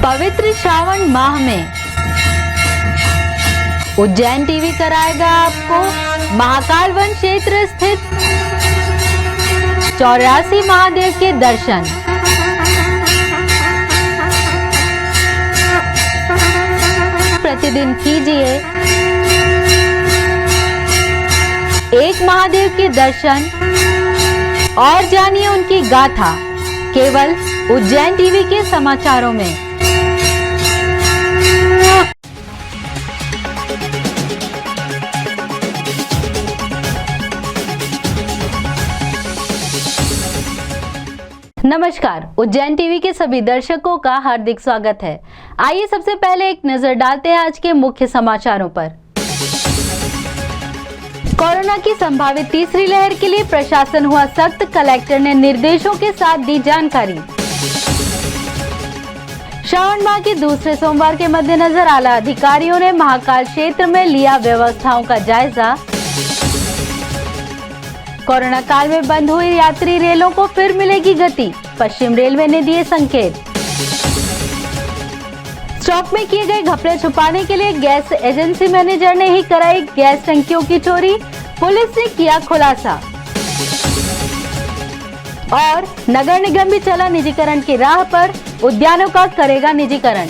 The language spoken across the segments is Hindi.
पवित्र श्रावण माह में उज्जैन टीवी कराएगा आपको महाकाल वन क्षेत्र स्थित 84 महादेव के दर्शन। प्रतिदिन कीजिए एक महादेव के दर्शन और जानिए उनकी गाथा केवल उज्जैन टीवी के समाचारों में। नमस्कार, उज्जैन टीवी के सभी दर्शकों का हार्दिक स्वागत है। आइए सबसे पहले एक नजर डालते हैं आज के मुख्य समाचारों पर। कोरोना की संभावित तीसरी लहर के लिए प्रशासन हुआ सख्त, कलेक्टर ने निर्देशों के साथ दी जानकारी। श्रावण माह के दूसरे सोमवार के मद्देनजर आला अधिकारियों ने महाकाल क्षेत्र में लिया व्यवस्थाओं का जायजा। कोरोना काल में बंद हुई यात्री रेलों को फिर मिलेगी गति, पश्चिम रेलवे ने दिए संकेत। स्टॉक में किए गए घपले छुपाने के लिए गैस एजेंसी मैनेजर ने ही कराई गैस टंकियों की चोरी, पुलिस ने किया खुलासा। और नगर निगम भी चला निजीकरण की राह पर, उद्यानों का करेगा निजीकरण।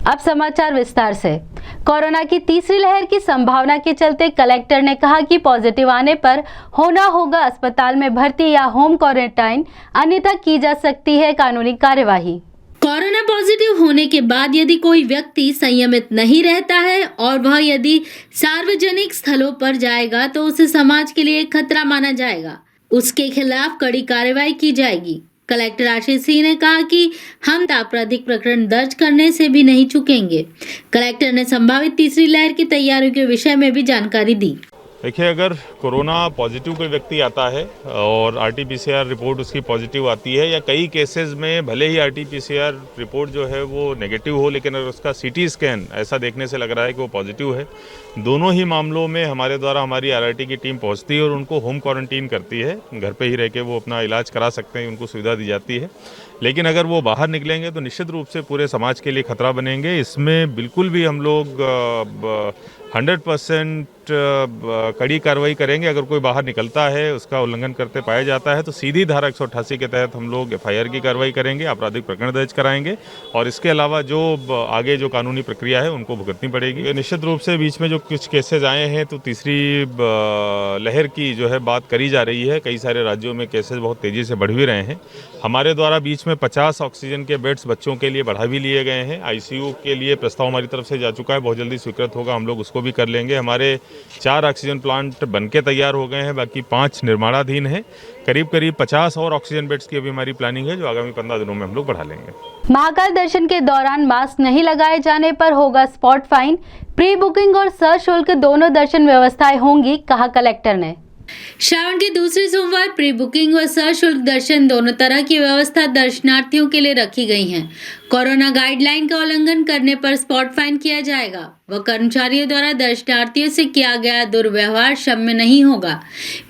अब समाचार विस्तार से। कोरोना की तीसरी लहर की संभावना के चलते कलेक्टर ने कहा कि पॉजिटिव आने पर होना होगा अस्पताल में भर्ती या होम क्वारंटाइन, अन्यथा की जा सकती है कानूनी कार्यवाही। कोरोना पॉजिटिव होने के बाद यदि कोई व्यक्ति संयमित नहीं रहता है और वह यदि सार्वजनिक स्थलों पर जाएगा तो उसे समाज के लिए खतरा माना जाएगा, उसके खिलाफ कड़ी कार्रवाई की जाएगी। कलेक्टर आशीष सिंह ने कहा कि हम आपराधिक प्रकरण दर्ज करने से भी नहीं चूकेंगे। कलेक्टर ने संभावित तीसरी लहर की तैयारियों के विषय में भी जानकारी दी। देखिए, अगर कोरोना पॉजिटिव कोई व्यक्ति आता है और आरटीपीसीआर रिपोर्ट उसकी पॉजिटिव आती है, या कई केसेस में भले ही आरटीपीसीआर रिपोर्ट जो है वो नेगेटिव हो, लेकिन अगर उसका सीटी स्कैन ऐसा देखने से लग रहा है कि वो पॉजिटिव है, दोनों ही मामलों में हमारे द्वारा हमारी आरआरटी की टीम पहुंचती है और उनको होम क्वारंटीन करती है। घर पे ही रह के वो अपना इलाज करा सकते हैं, उनको सुविधा दी जाती है। लेकिन अगर वो बाहर निकलेंगे तो निश्चित रूप से पूरे समाज के लिए खतरा बनेंगे। इसमें बिल्कुल भी हम लोग 100% कड़ी कार्रवाई करेंगे। अगर कोई बाहर निकलता है, उसका उल्लंघन करते पाया जाता है तो सीधी धारा 188 के तहत हम लोग एफआईआर की कार्रवाई करेंगे, आपराधिक प्रकरण दर्ज कराएंगे और इसके अलावा जो आगे जो कानूनी प्रक्रिया है उनको भुगतनी पड़ेगी। निश्चित रूप से बीच में जो कुछ केसेस आए हैं तो तीसरी लहर की जो है बात करी जा रही है। कई सारे राज्यों में केसेस बहुत तेजी से बढ़ भी रहे हैं। हमारे द्वारा बीच में 50 ऑक्सीजन के बेड्स बच्चों के लिए बढ़ा भी लिए गए हैं। आईसीयू के लिए प्रस्ताव हमारी तरफ से जा चुका है, बहुत जल्दी स्वीकृत होगा, हम लोग उसको भी कर लेंगे। हमारे 4 ऑक्सीजन प्लांट बनके तैयार हो गए हैं, बाकी 5 निर्माणाधीन हैं। करीब 50 और ऑक्सीजन बेड्स की अभी हमारी प्लानिंग है, जो आगामी 15 दिनों में हम लोग बढ़ा लेंगे। महाकाल दर्शन के दौरान मास्क नहीं लगाए जाने पर होगा स्पॉट फाइन। प्री बुकिंग और सशुल्क दोनों दर्शन व्यवस्थाएं होंगी, कहा कलेक्टर ने। श्रावण के दूसरे सोमवार प्री बुकिंग व सशुल्क दर्शन दोनों तरह की व्यवस्था दर्शनार्थियों के लिए रखी गई है। कोरोना गाइडलाइन का उल्लंघन करने पर स्पॉट फाइन किया जाएगा व कर्मचारियों द्वारा दर्शनार्थियों से किया गया दुर्व्यवहार क्षम्य नहीं होगा।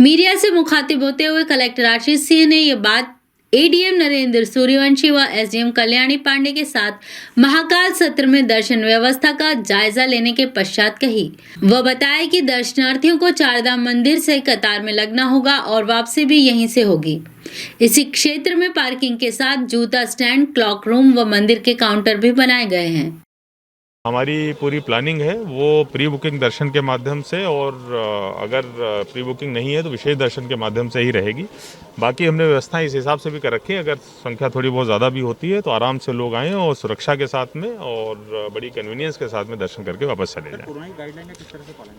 मीडिया से मुखातिब होते हुए कलेक्टर आशीष सिंह ने यह बात एडीएम नरेंद्र सूर्यवंशी व एसडीएम कल्याणी पांडे के साथ महाकाल सत्र में दर्शन व्यवस्था का जायजा लेने के पश्चात कही। वह बताया कि दर्शनार्थियों को चारधाम मंदिर से कतार में लगना होगा और वापसी भी यहीं से होगी। इसी क्षेत्र में पार्किंग के साथ जूता स्टैंड, क्लॉक रूम व मंदिर के काउंटर भी बनाए गए हैं। हमारी पूरी प्लानिंग है वो प्री बुकिंग दर्शन के माध्यम से, और अगर प्री बुकिंग नहीं है तो विशेष दर्शन के माध्यम से ही रहेगी। बाकी हमने व्यवस्थाएं इस हिसाब से भी कर रखी है, अगर संख्या थोड़ी बहुत ज़्यादा भी होती है तो आराम से लोग आएँ और सुरक्षा के साथ में और बड़ी कन्वीनियंस के साथ में दर्शन करके वापस चले जाएँ। कोरोना की गाइडलाइन किस तरह से पालन?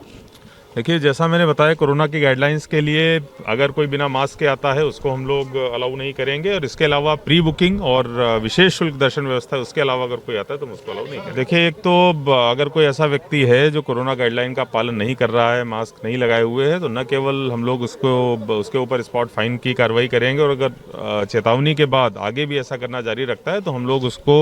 देखिए, जैसा मैंने बताया, कोरोना की गाइडलाइंस के लिए अगर कोई बिना मास्क के आता है उसको हम लोग अलाउ नहीं करेंगे, और इसके अलावा प्री बुकिंग और विशेष शुल्क दर्शन व्यवस्था, उसके अलावा अगर कोई आता है तो हम उसको अलाउ नहीं करेंगे। देखिए, एक तो अगर कोई ऐसा व्यक्ति है जो कोरोना गाइडलाइन का पालन नहीं कर रहा है, मास्क नहीं लगाए हुए है, तो न केवल हम लोग उसके ऊपर स्पॉट फाइन की कार्रवाई करेंगे, और अगर चेतावनी के बाद आगे भी ऐसा करना जारी रखता है तो हम लोग उसको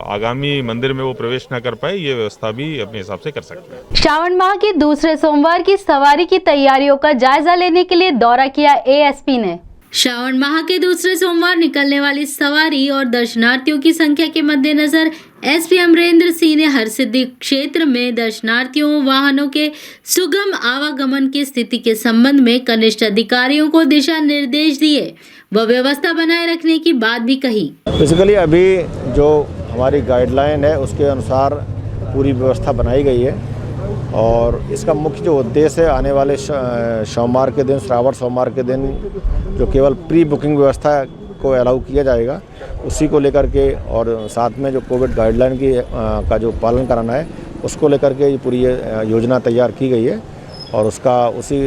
आगामी मंदिर में वो प्रवेश न कर पाए, ये व्यवस्था भी अपने हिसाब से कर सकते हैं। श्रावण माह के दूसरे सोमवार की सवारी की तैयारियों का जायजा लेने के लिए दौरा किया एएसपी ने। श्रावण माह के दूसरे सोमवार निकलने वाली सवारी और दर्शनार्थियों की संख्या के मद्देनजर एसपी अमरेंद्र सिंह ने हरसिद्धि क्षेत्र में दर्शनार्थियों वाहनों के सुगम आवागमन की स्थिति के संबंध में कनिष्ठ अधिकारियों को दिशा निर्देश दिए व व्यवस्था बनाए रखने की बात भी कही। बेसिकली अभी जो हमारी गाइडलाइन है उसके अनुसार पूरी व्यवस्था बनाई गई है और इसका मुख्य जो उद्देश्य है आने वाले सोमवार के दिन, श्रावण सोमवार के दिन जो केवल प्री बुकिंग व्यवस्था को अलाउ किया जाएगा उसी को लेकर के और साथ में जो कोविड गाइडलाइन की का जो पालन कराना है उसको लेकर के ये पूरी योजना तैयार की गई है और उसका उसी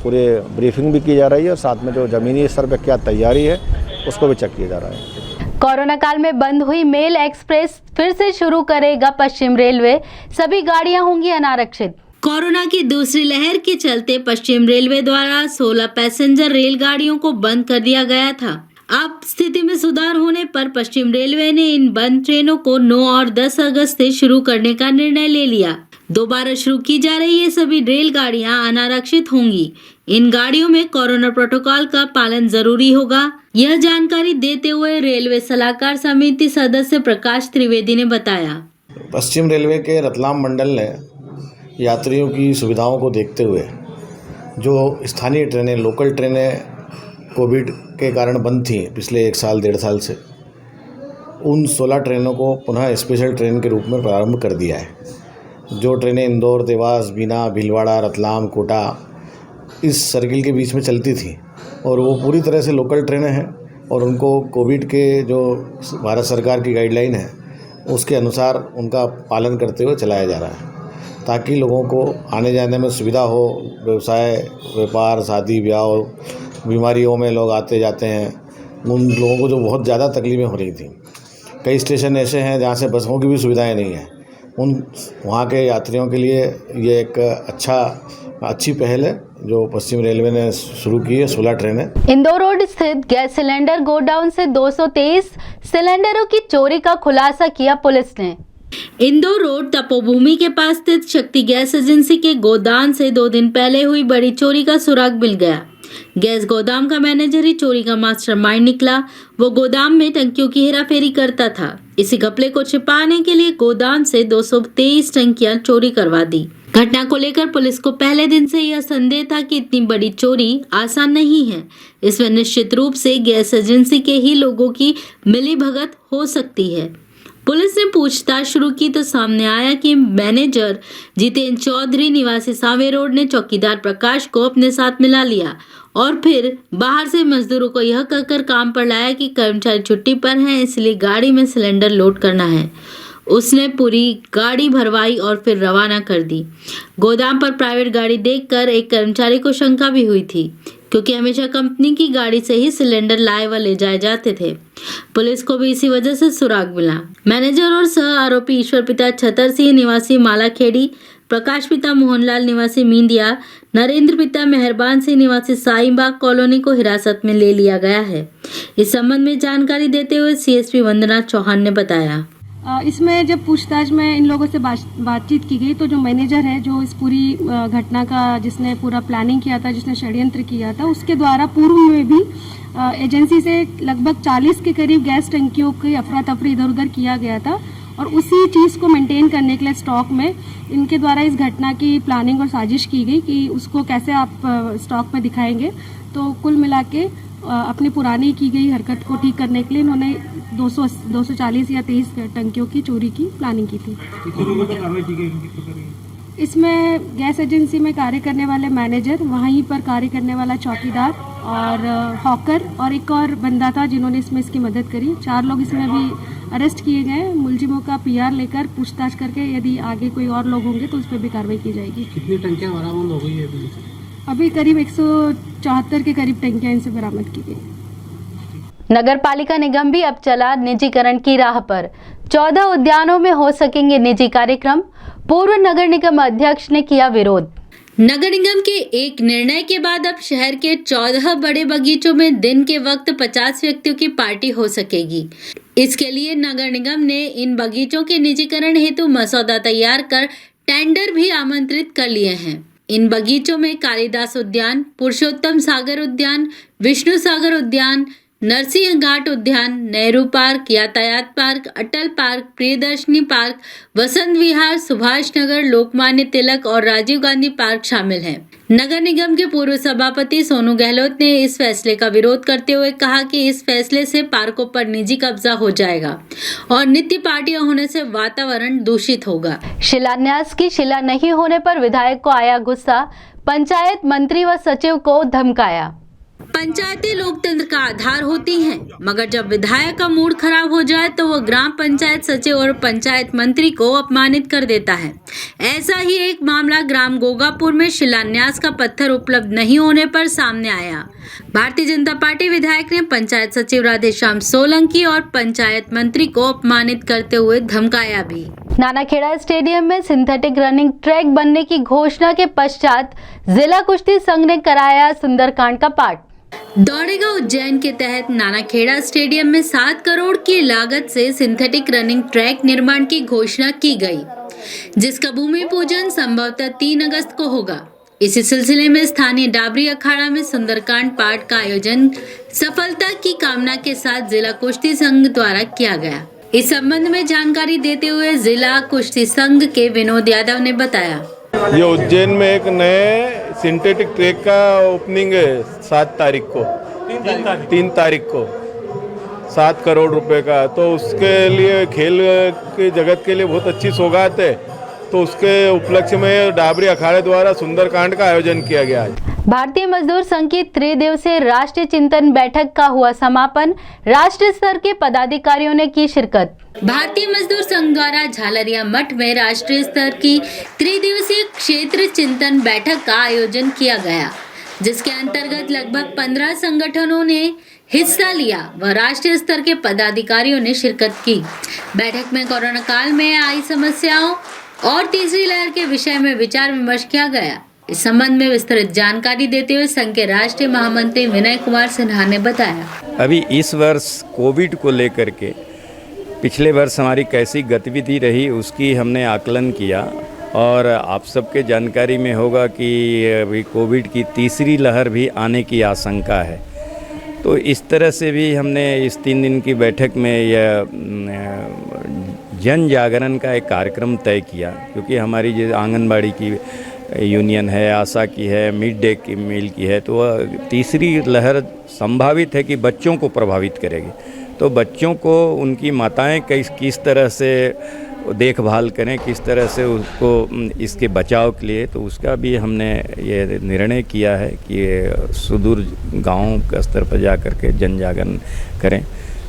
पूरे ब्रीफिंग भी की जा रही है और साथ में जो ज़मीनी स्तर पर क्या तैयारी है उसको भी चेक किया जा रहा है। कोरोना काल में बंद हुई मेल एक्सप्रेस फिर से शुरू करेगा पश्चिम रेलवे, सभी गाड़ियां होंगी अनारक्षित। कोरोना की दूसरी लहर के चलते पश्चिम रेलवे द्वारा 16 पैसेंजर रेलगाड़ियों को बंद कर दिया गया था। अब स्थिति में सुधार होने पर पश्चिम रेलवे ने इन बंद ट्रेनों को 9 और 10 अगस्त से शुरू करने का निर्णय ले लिया। दोबारा शुरू की जा रही ये सभी रेलगाड़ियां अनारक्षित होंगी। इन गाड़ियों में कोरोना प्रोटोकॉल का पालन जरूरी होगा। यह जानकारी देते हुए रेलवे सलाहकार समिति सदस्य प्रकाश त्रिवेदी ने बताया। पश्चिम रेलवे के रतलाम मंडल ने यात्रियों की सुविधाओं को देखते हुए जो स्थानीय ट्रेनें, लोकल ट्रेनें कोविड के कारण बंद थी पिछले 1 साल 1.5 साल से, उन 16 ट्रेनों को पुनः स्पेशल ट्रेन के रूप में प्रारंभ कर दिया है। जो ट्रेनें इंदौर, देवास, बीना, भीलवाड़ा, रतलाम, कोटा इस सर्किल के बीच में चलती थी और वो पूरी तरह से लोकल ट्रेनें हैं और उनको कोविड के जो भारत सरकार की गाइडलाइन है उसके अनुसार उनका पालन करते हुए चलाया जा रहा है ताकि लोगों को आने जाने में सुविधा हो। व्यवसाय, व्यापार, शादी ब्याह, बीमारियों में लोग आते जाते हैं, उन लोगों को जो बहुत ज़्यादा तकलीफ़ें हो रही थी। कई स्टेशन ऐसे हैं जहाँ से बसों की भी सुविधाएं नहीं हैं, वहाँ के यात्रियों के लिए ये एक अच्छी पहल है जो पश्चिम रेलवे ने शुरू की है। 16 ट्रेनें। इंदौर रोड स्थित गैस सिलेंडर गोडाउन से 223 सिलेंडरों की चोरी का खुलासा किया पुलिस ने। इंदौर रोड तपोभूमि के पास स्थित शक्ति गैस एजेंसी के गोदाम से 2 दिन पहले हुई बड़ी चोरी का सुराग मिल गया। गैस गोदाम का मैनेजर ही चोरी का मास्टरमाइंड निकला। वो गोदाम में टंकियों की हेराफेरी करता था। इसी घपले को छिपाने के लिए गोदाम से 223 टंकियां चोरी करवा दी। घटना को लेकर पुलिस को पहले दिन से यह संदेह था कि इतनी बड़ी चोरी आसान नहीं है। इसमें निश्चित रूप से गैस एजेंसी के ही लोगों की मिलीभगत हो सकती है। पुलिस ने पूछताछ शुरू की तो सामने आया कि मैनेजर जितेंद्र चौधरी निवासी सावे रोड ने चौकीदार प्रकाश को अपने साथ मिला लिया और फिर बाहर से मजदूरों को यह कहकर काम पर लाया कि कर्मचारी छुट्टी पर हैं, इसलिए गाड़ी में सिलेंडर लोड करना है। उसने पूरी गाड़ी भरवाई और फिर रवाना कर दी। गोदाम पर प्राइवेट गाड़ी देखकर एक कर्मचारी को शंका भी हुई थी क्योंकि हमेशा कंपनी की गाड़ी से ही सिलेंडर लाए व ले जाए जाते थे। पुलिस को भी इसी वजह से सुराग मिला। मैनेजर और सह आरोपी ईश्वर पिता छतर सिंह निवासी मालाखेड़ी, प्रकाश पिता मोहनलाल निवासी मींदिया, नरेंद्र पिता मेहरबान सिंह निवासी साईबाग कॉलोनी को हिरासत में ले लिया गया है। इस संबंध में जानकारी देते हुए सीएसपी वंदना चौहान ने बताया। इसमें जब पूछताछ में इन लोगों से बातचीत की गई तो जो मैनेजर है, जो इस पूरी घटना का जिसने पूरा प्लानिंग किया था, जिसने षड्यंत्र किया था, उसके द्वारा पूर्व में भी एजेंसी से लगभग 40 के करीब गैस टंकियों की अफरा तफरी इधर उधर किया गया था और उसी चीज़ को मेंटेन करने के लिए स्टॉक में इनके द्वारा इस घटना की प्लानिंग और साजिश की गई कि उसको कैसे आप स्टॉक में दिखाएंगे। तो कुल मिला के अपनी पुरानी की गई हरकत को ठीक करने के लिए इन्होंने 240 या 23 टंकियों की चोरी की प्लानिंग की थी। इसमें गैस एजेंसी में कार्य करने वाले मैनेजर, वहीं पर कार्य करने वाला चौकीदार और हॉकर और एक और बंदा था जिन्होंने इसकी मदद करी। 4 लोग इसमें भी अरेस्ट किए गए। मुलजिमों का PR लेकर पूछताछ करके यदि आगे कोई और लोग होंगे तो उस पर भी कार्रवाई की जाएगी। कितनी टंकियां बरामद हो गई है अभी करीब 174 के करीब टंकियां इनसे बरामद की गई। नगर पालिका निगम भी अब चला निजीकरण की राह पर। 14 उद्यानों में हो सकेंगे निजी कार्यक्रम। पूर्व नगर निगम अध्यक्ष ने किया विरोध। नगर निगम के एक निर्णय के बाद अब शहर के 14 बड़े बगीचों में दिन के वक्त 50 व्यक्तियों की पार्टी हो सकेगी। इसके लिए नगर निगम ने इन बगीचों के निजीकरण हेतु मसौदा तैयार कर टेंडर भी आमंत्रित कर लिए हैं। इन बगीचों में कालिदास उद्यान, पुरुषोत्तम सागर उद्यान, विष्णु सागर उद्यान, नरसिंह घाट उद्यान, नेहरू पार्क, यातायात पार्क, अटल पार्क, प्रियदर्शनी पार्क, वसंत विहार, सुभाष नगर, लोकमान्य तिलक और राजीव गांधी पार्क शामिल हैं। नगर निगम के पूर्व सभापति सोनू गहलोत ने इस फैसले का विरोध करते हुए कहा कि इस फैसले से पार्कों पर निजी कब्जा हो जाएगा और नित्य पार्टियां होने से वातावरण दूषित होगा। शिलान्यास की शिला नहीं होने पर विधायक को आया गुस्सा, पंचायत मंत्री व सचिव को धमकाया। पंचायतें लोकतंत्र का आधार होती हैं, मगर जब विधायक का मूड खराब हो जाए तो वह ग्राम पंचायत सचिव और पंचायत मंत्री को अपमानित कर देता है। ऐसा ही एक मामला ग्राम गोगापुर में शिलान्यास का पत्थर उपलब्ध नहीं होने पर सामने आया। भारतीय जनता पार्टी विधायक ने पंचायत सचिव राधेश्याम सोलंकी और पंचायत मंत्री को अपमानित करते हुए धमकाया भी। नानाखेड़ा स्टेडियम में सिंथेटिक रनिंग ट्रैक बनने की घोषणा के पश्चात जिला कुश्ती संघ ने कराया सुंदरकांड का पाठ। दौड़ेगा उज्जैन के तहत नानाखेड़ा स्टेडियम में 7 करोड़ की लागत से सिंथेटिक रनिंग ट्रैक निर्माण की घोषणा की गई, जिसका भूमि पूजन संभवतः 3 अगस्त को होगा। इसी सिलसिले में स्थानीय डाबरी अखाड़ा में सुंदरकांड पाठ का आयोजन सफलता की कामना के साथ जिला कुश्ती संघ द्वारा किया गया। इस संबंध में जानकारी देते हुए जिला कुश्ती संघ के विनोद यादव ने बताया, ये उज्जैन में एक नए सिंथेटिक ट्रैक का ओपनिंग है 7 तारीख को, 3 तारीख को 7 करोड़ रुपए का। तो उसके लिए खेल के जगत के लिए बहुत अच्छी सौगात है। तो उसके उपलक्ष्य में डाबरी अखाड़े द्वारा सुंदरकांड का आयोजन किया गया है। भारतीय मजदूर संघ की त्रिदिवसीय राष्ट्रीय चिंतन बैठक का हुआ समापन, राष्ट्रीय स्तर के पदाधिकारियों ने की शिरकत। भारतीय मजदूर संघ द्वारा झालरिया मठ में राष्ट्रीय स्तर की त्रिदिवसीय क्षेत्र चिंतन बैठक का आयोजन किया गया, जिसके अंतर्गत लगभग 15 संगठनों ने हिस्सा लिया व राष्ट्रीय स्तर के पदाधिकारियों ने शिरकत की। बैठक में कोरोना काल में आई समस्याओं और तीसरी लहर के विषय में विचार विमर्श किया गया। इस संबंध में विस्तृत जानकारी देते हुए संघ के राष्ट्रीय महामंत्री विनय कुमार सिन्हा ने बताया, अभी इस वर्ष कोविड को लेकर के पिछले वर्ष हमारी कैसी गतिविधि रही उसकी हमने आकलन किया और आप सबके जानकारी में होगा कि अभी कोविड की तीसरी लहर भी आने की आशंका है। तो इस तरह से भी हमने इस 3 दिन की बैठक में यह जन जागरण का एक कार्यक्रम तय किया, क्योंकि हमारी जो आंगनबाड़ी की यूनियन है, आशा की है, मिड डे की मील की है, तो वह तीसरी लहर संभावित है कि बच्चों को प्रभावित करेगी। तो बच्चों को उनकी माताएं किस तरह से देखभाल करें, किस तरह से उसको इसके बचाव के लिए, तो उसका भी हमने ये निर्णय किया है कि सुदूर गाँव के स्तर पर जा कर के जन जागरण करें।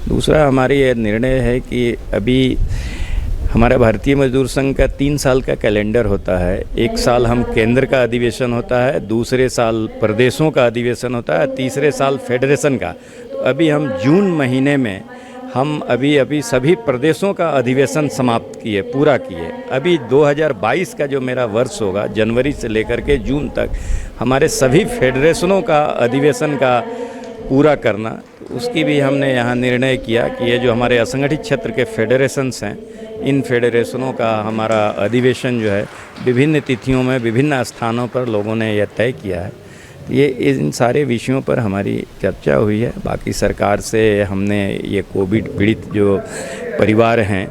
दूसरा हमारी ये निर्णय है कि अभी हमारा भारतीय मजदूर संघ का 3 साल का कैलेंडर होता है। 1 साल हम केंद्र का अधिवेशन होता है, दूसरे साल प्रदेशों का अधिवेशन होता है, तीसरे साल फेडरेशन का। तो अभी हम जून महीने में हम अभी सभी प्रदेशों का अधिवेशन समाप्त किए, पूरा किए। अभी 2022 का जो मेरा वर्ष होगा, जनवरी से लेकर के जून तक हमारे सभी फेडरेशनों का अधिवेशन का पूरा करना, तो उसकी भी हमने यहाँ निर्णय किया कि ये जो हमारे असंगठित क्षेत्र के फेडरेशंस हैं, इन फेडरेशनों का हमारा अधिवेशन जो है विभिन्न तिथियों में विभिन्न स्थानों पर लोगों ने यह तय किया है। ये इन सारे विषयों पर हमारी चर्चा हुई है। बाकी सरकार से हमने ये कोविड पीड़ित जो परिवार हैं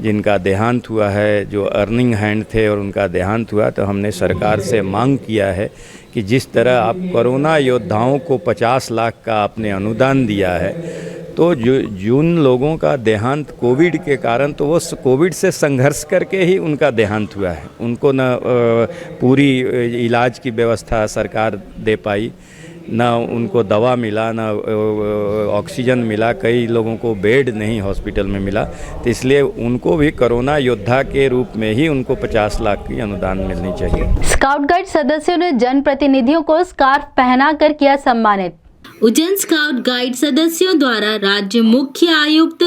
जिनका देहांत हुआ है, जो अर्निंग हैंड थे और उनका देहांत हुआ, तो हमने सरकार से मांग किया है कि जिस तरह आप कोरोना योद्धाओं को 50 लाख का आपने अनुदान दिया है, तो जिन लोगों का देहांत कोविड के कारण, तो वो कोविड से संघर्ष करके ही उनका देहांत हुआ है। उनको न पूरी इलाज की व्यवस्था सरकार दे पाई, न उनको दवा मिला, न ऑक्सीजन मिला, कई लोगों को बेड नहीं हॉस्पिटल में मिला। तो इसलिए उनको भी कोरोना योद्धा के रूप में ही उनको 50 लाख की अनुदान मिलनी चाहिए। स्काउट गाइड सदस्यों ने जनप्रतिनिधियों को स्कार्फ पहनाकर किया सम्मानित। उज्जैन स्काउट गाइड सदस्यों द्वारा राज्य मुख्य आयुक्त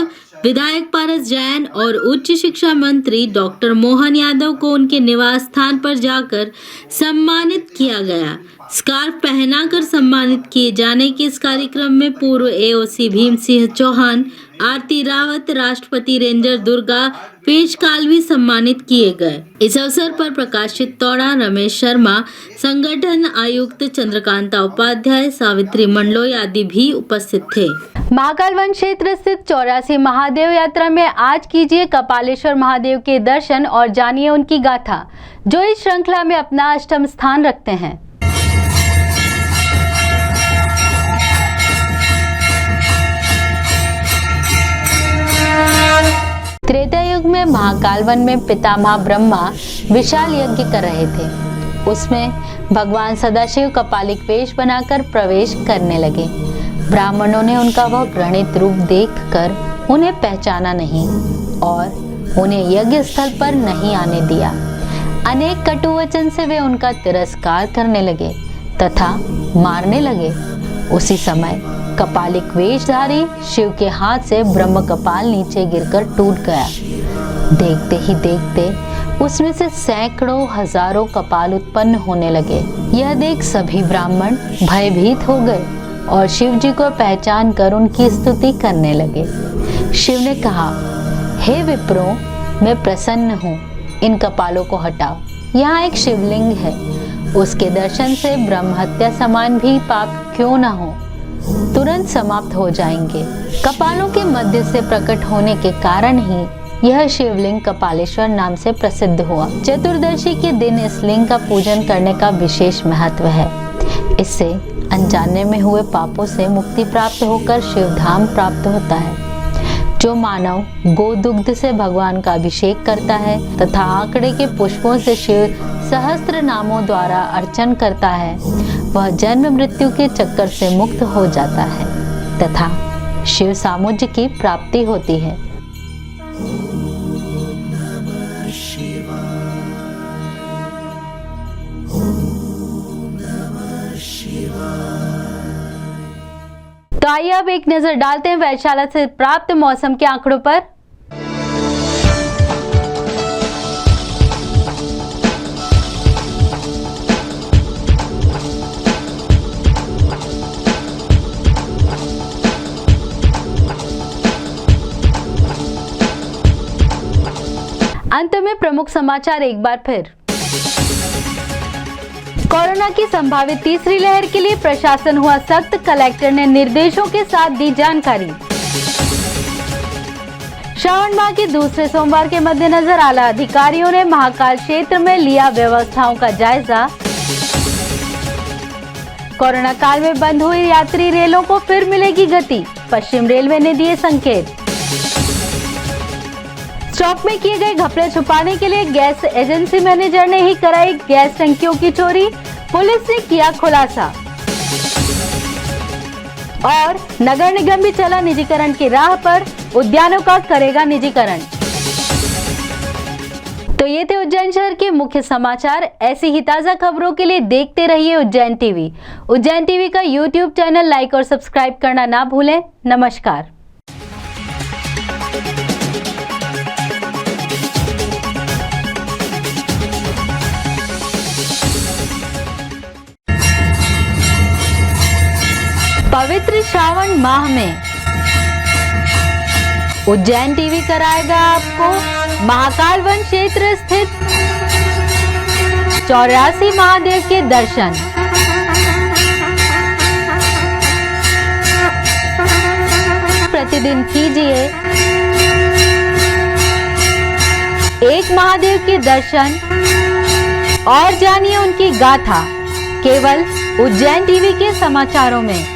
विधायक पारस जैन और उच्च शिक्षा मंत्री डॉक्टर मोहन यादव को उनके निवास स्थान पर जाकर सम्मानित किया गया। स्कार्फ पहनाकर सम्मानित किए जाने के इस कार्यक्रम में पूर्व एओसी भीम सिंह चौहान, आरती रावत, राष्ट्रपति रेंजर दुर्गा पेशकाल भी सम्मानित किए गए। इस अवसर पर प्रकाशित तौड़ा, रमेश शर्मा, संगठन आयुक्त चंद्रकांता उपाध्याय, सावित्री मंडलोई आदि भी उपस्थित थे। महाकाल वन क्षेत्र स्थित 84 महादेव यात्रा में आज कीजिए कपालेश्वर महादेव के दर्शन और जानिए उनकी गाथा, जो इस श्रृंखला में अपना अष्टम स्थान रखते हैं। त्रेता युग में महाकाल वन में पितामह ब्रह्मा विशाल यज्ञ कर रहे थे। उसमें भगवान सदाशिव कपालिक वेश बनाकर प्रवेश करने लगे। ब्राह्मणों ने उनका वह घृणित रूप देखकर उन्हें पहचाना नहीं और उन्हें यज्ञ स्थल पर नहीं आने दिया। अनेक कटु वचन से वे उनका तिरस्कार करने लगे तथा मारने लगे। उसी समय कपालिक वेशधारी शिव के हाथ से ब्रह्म कपाल नीचे गिरकर टूट गया। देखते ही देखते उसमें से सैकड़ों हजारों कपाल उत्पन्न होने लगे। यह देख सभी ब्राह्मण भयभीत हो गए और शिव जी को पहचान कर उनकी स्तुति करने लगे। शिव ने कहा, हे विप्रो, मैं प्रसन्न हूँ, इन कपालों को हटाओ। यहाँ एक शिवलिंग है, उसके दर्शन से ब्रह्म हत्या समान भी पाप क्यों न हो, तुरंत समाप्त हो जाएंगे। कपालों के मध्य से प्रकट होने के कारण ही यह शिवलिंग कपालेश्वर नाम से प्रसिद्ध हुआ। चतुर्दशी के दिन इस लिंग का पूजन करने का विशेष महत्व है। इससे अनजाने में हुए पापों से मुक्ति प्राप्त होकर शिवधाम प्राप्त होता है। जो मानव गोदुग्ध से भगवान का अभिषेक करता है तथा आंकड़े के पुष्पों से शिव सहस्त्र नामों द्वारा अर्चन करता है, वह जन्म मृत्यु के चक्कर से मुक्त हो जाता है तथा शिव सामुज्य की प्राप्ति होती है। तो आइए अब एक नजर डालते हैं वैधशाला से प्राप्त मौसम के आंकड़ों पर। अंत में प्रमुख समाचार एक बार फिर। कोरोना की संभावित तीसरी लहर के लिए प्रशासन हुआ सख्त, कलेक्टर ने निर्देशों के साथ दी जानकारी। श्रावण माह के दूसरे सोमवार के मद्देनजर आला अधिकारियों ने महाकाल क्षेत्र में लिया व्यवस्थाओं का जायजा। कोरोना काल में बंद हुई यात्री रेलों को फिर मिलेगी गति, पश्चिम रेलवे ने दिए संकेत। स्टॉक में किए गए घपले छुपाने के लिए गैस एजेंसी मैनेजर ने ही कराई गैस टंकियों की चोरी, पुलिस ने किया खुलासा। और नगर निगम भी चला निजीकरण की राह पर, उद्यानों का करेगा निजीकरण। तो ये थे उज्जैन शहर के मुख्य समाचार। ऐसी ही ताजा खबरों के लिए देखते रहिए उज्जैन टीवी। उज्जैन टीवी का यूट्यूब चैनल लाइक और सब्सक्राइब करना ना भूलें। नमस्कार। पवित्र श्रावण माह में उज्जैन टीवी कराएगा आपको महाकाल वन क्षेत्र स्थित 84 महादेव के दर्शन। प्रतिदिन कीजिए एक महादेव के दर्शन और जानिए उनकी गाथा, केवल उज्जैन टीवी के समाचारों में।